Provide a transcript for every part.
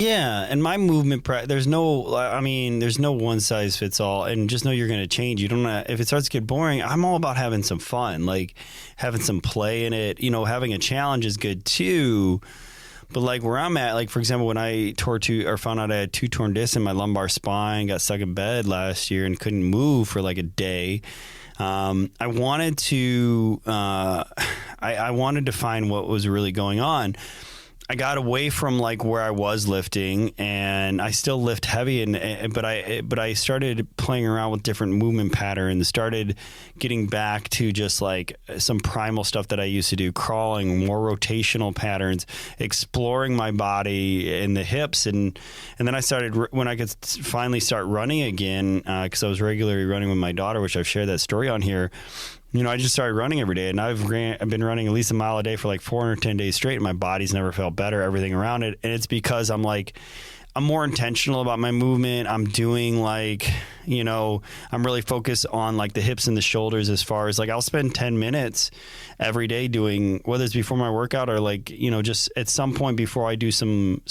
Yeah, and my movement, there's no one size fits all, and just know you're going to change. You don't, if it starts to get boring, I'm all about having some fun, like having some play in it. Having a challenge is good too. But like where I'm at, like for example, when I found out I had two torn discs in my lumbar spine, got stuck in bed last year and couldn't move for like a day. I wanted to, I wanted to find what was really going on. I got away from like where I was lifting, and I still lift heavy, but I started playing around with different movement patterns, started getting back to just like some primal stuff that I used to do, crawling, more rotational patterns, exploring my body in the hips, and then I started when I could finally start running again, because I was regularly running with my daughter, which I've shared that story on here. I just started running every day, and I've been running at least a mile a day for like 410 days straight, and my body's never felt better, everything around it. And it's because I'm more intentional about my movement. I'm doing I'm really focused on like the hips and the shoulders, as far as like I'll spend 10 minutes every day doing, whether it's before my workout or just at some point before I do some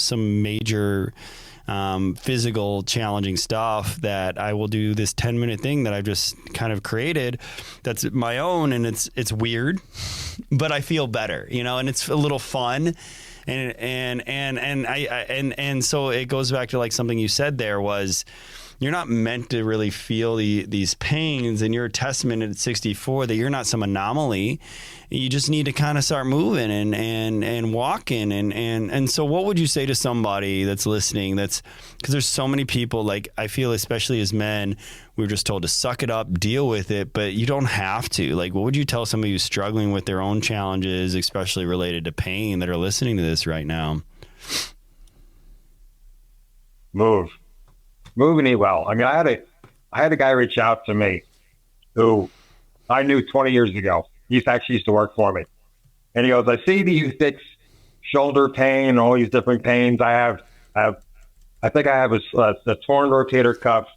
major physical challenging stuff, that I will do this 10-minute thing that I've just kind of created that's my own, and it's weird, but I feel better, and it's a little fun. And so it goes back to like something you said there was, you're not meant to really feel these pains, and you're a testament at 64 that you're not some anomaly. You just need to kind of start moving and walking. And so what would you say to somebody that's listening, because there's so many people, like I feel especially as men, we're just told to suck it up, deal with it, but you don't have to. Like, what would you tell somebody who's struggling with their own challenges, especially related to pain, that are listening to this right now? Move. Move and eat well. I mean, I had a guy reach out to me who I knew 20 years ago. He actually used to work for me. And he goes, I see that you fix shoulder pain and all these different pains. I think I have a torn rotator cuff.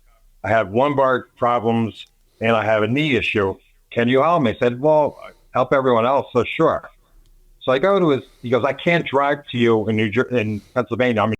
I have lumbar problems, and I have a knee issue. Can you help me? I said, well, help everyone else. So sure. So I go to he goes, I can't drive to you in Pennsylvania. I'm